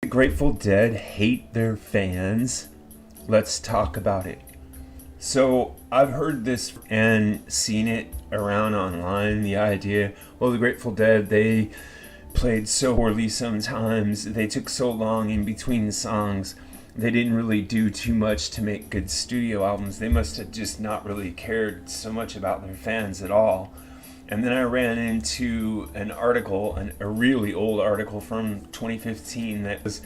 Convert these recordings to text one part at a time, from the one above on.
Grateful Dead hate their fans? Let's talk about it. So I've heard this and seen it around online, the idea, well, the Grateful Dead, they played so poorly sometimes, they took so long in between the songs, they didn't really do too much to make good studio albums. They must have just not really cared so much about their fans at all. And then I ran into an article, a really old article from 2015 that was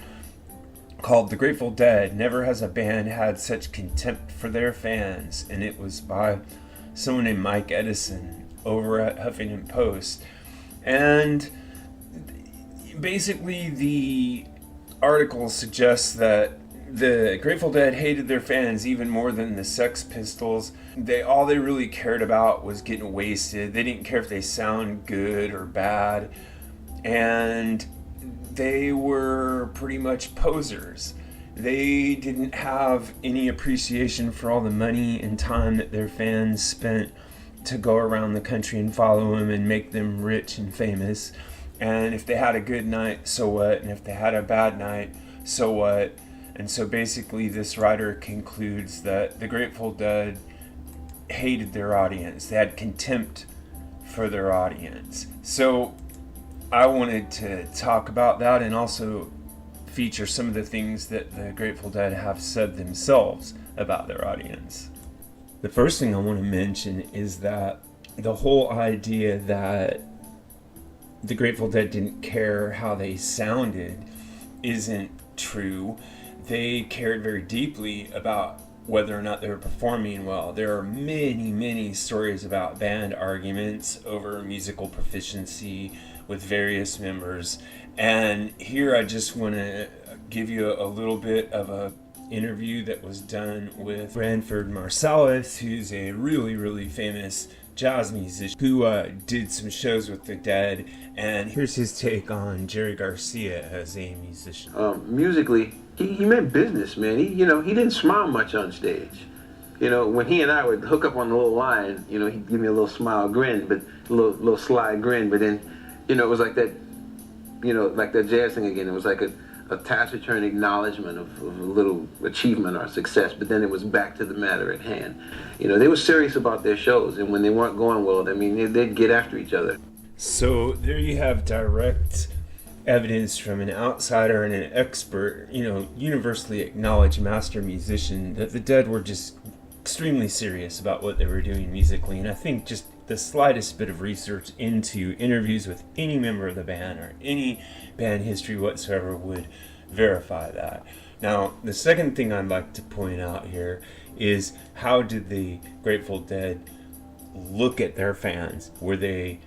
called "The Grateful Dead Never Has a Band Had Such Contempt for Their Fans," and it was by someone named Mike Edison over at Huffington Post. And basically the article suggests that the Grateful Dead hated their fans even more than the Sex Pistols. All they really cared about was getting wasted. They didn't care if they sound good or bad. And they were pretty much posers. They didn't have any appreciation for all the money and time that their fans spent to go around the country and follow them and make them rich and famous. And if they had a good night, so what? And if they had a bad night, so what? And so basically this writer concludes that the Grateful Dead hated their audience. They had contempt for their audience. So I wanted to talk about that and also feature some of the things that the Grateful Dead have said themselves about their audience. The first thing I want to mention is that the whole idea that the Grateful Dead didn't care how they sounded isn't true. They cared very deeply about whether or not they were performing well. There are many, many stories about band arguments over musical proficiency with various members. And here I just want to give you a little bit of a interview that was done with Branford Marsalis, who's a really, really famous jazz musician who did some shows with the Dead. And here's his take on Jerry Garcia as a musician. Musically, he meant business, man. He didn't smile much on stage. When he and I would hook up on the little line, he'd give me a little smile grin, but a little sly grin. But then, it was like that, like that jazz thing again. It was like a taciturn acknowledgement of a little achievement or success, but then it was back to the matter at hand. They were serious about their shows, and when they weren't going well, they'd get after each other. So there you have direct evidence from an outsider and an expert, universally acknowledged master musician, that the Dead were just extremely serious about what they were doing musically. And I think just the slightest bit of research into interviews with any member of the band or any band history whatsoever would verify that. Now, the second thing I'd like to point out here is, how did the Grateful Dead look at their fans? Were they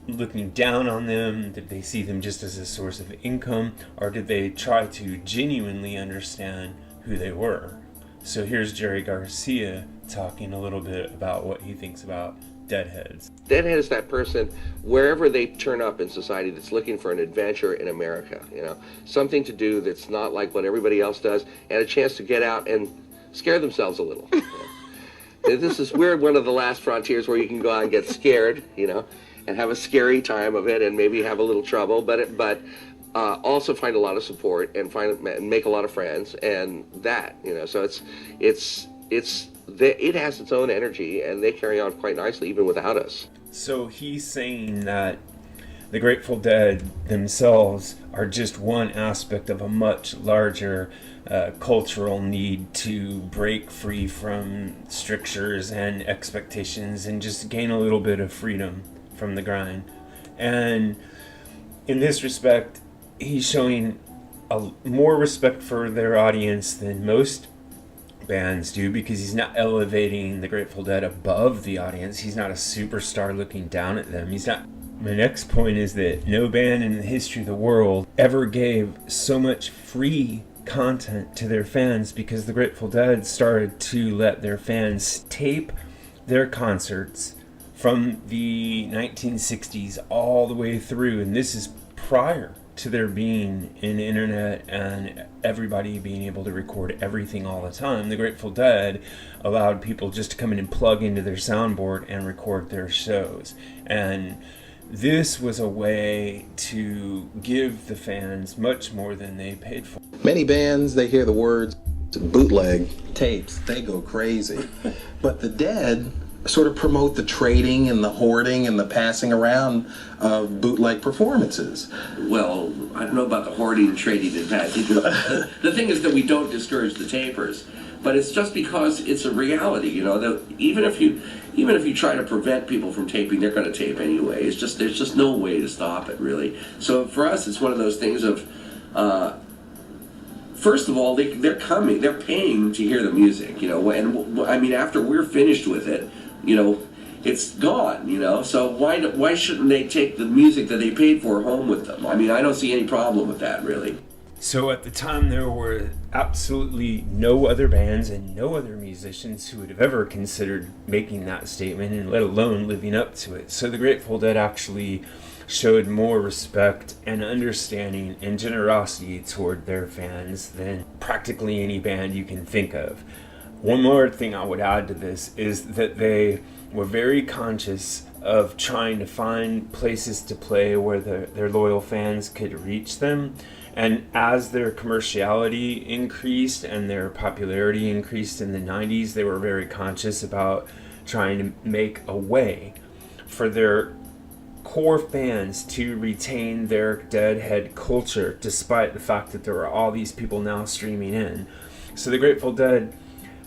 looking down on them? Did they see them just as a source of income? Or did they try to genuinely understand who they were? So here's Jerry Garcia talking a little bit about what he thinks about Deadheads. Deadhead is that person, wherever they turn up in society, that's looking for an adventure in America, something to do that's not like what everybody else does, and a chance to get out and scare themselves a little. We're one of the last frontiers where you can go out and get scared, and have a scary time of it, and maybe have a little trouble, but also find a lot of support and make a lot of friends, and that, so it has its own energy, and they carry on quite nicely even without us. So he's saying that the Grateful Dead themselves are just one aspect of a much larger cultural need to break free from strictures and expectations and just gain a little bit of freedom from the grind. And in this respect, he's showing more respect for their audience than most bands do, because he's not elevating the Grateful Dead above the audience. He's not a superstar looking down at them. My next point is that no band in the history of the world ever gave so much free content to their fans, because the Grateful Dead started to let their fans tape their concerts from the 1960s all the way through, and this is prior to there being an internet and everybody being able to record everything all the time. The Grateful Dead allowed people just to come in and plug into their soundboard and record their shows. And this was a way to give the fans much more than they paid for. Many bands, they hear the words bootleg tapes, they go crazy. But the Dead sort of promote the trading and the hoarding and the passing around of bootleg performances. Well, I don't know about the hoarding and trading and passing. The thing is that we don't discourage the tapers, but it's just because it's a reality, you know, that even if you try to prevent people from taping, they're going to tape anyway. It's just, there's just no way to stop it, really. So for us, it's one of those things of, first of all, they're paying to hear the music, you know, and I mean, after we're finished with it, you know, it's gone, you know, so why shouldn't they take the music that they paid for home with them? I mean, I don't see any problem with that, really. So at the time, there were absolutely no other bands and no other musicians who would have ever considered making that statement, and let alone living up to it. So the Grateful Dead actually showed more respect and understanding and generosity toward their fans than practically any band you can think of. One more thing I would add to this is that they were very conscious of trying to find places to play where their loyal fans could reach them. And as their commerciality increased and their popularity increased in the 90s, they were very conscious about trying to make a way for their core fans to retain their Deadhead culture, despite the fact that there were all these people now streaming in. So the Grateful Dead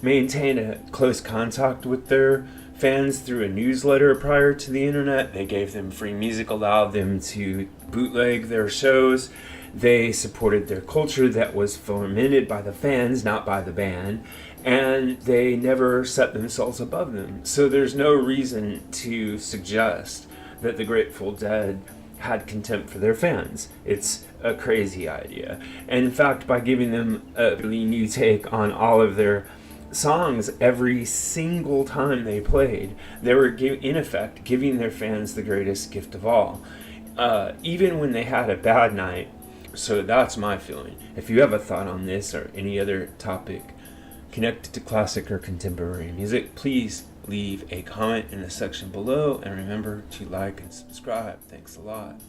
maintained a close contact with their fans through a newsletter prior to the internet. They gave them free music, allowed them to bootleg their shows. They supported their culture that was fomented by the fans, not by the band, and they never set themselves above them. So there's no reason to suggest that the Grateful Dead had contempt for their fans. It's a crazy idea. And in fact, by giving them a really new take on all of their songs every single time they played, they were in effect giving their fans the greatest gift of all, even when they had a bad night. So that's my feeling. If you have a thought on this or any other topic connected to classic or contemporary music, please leave a comment in the section below, and remember to like and subscribe. Thanks a lot.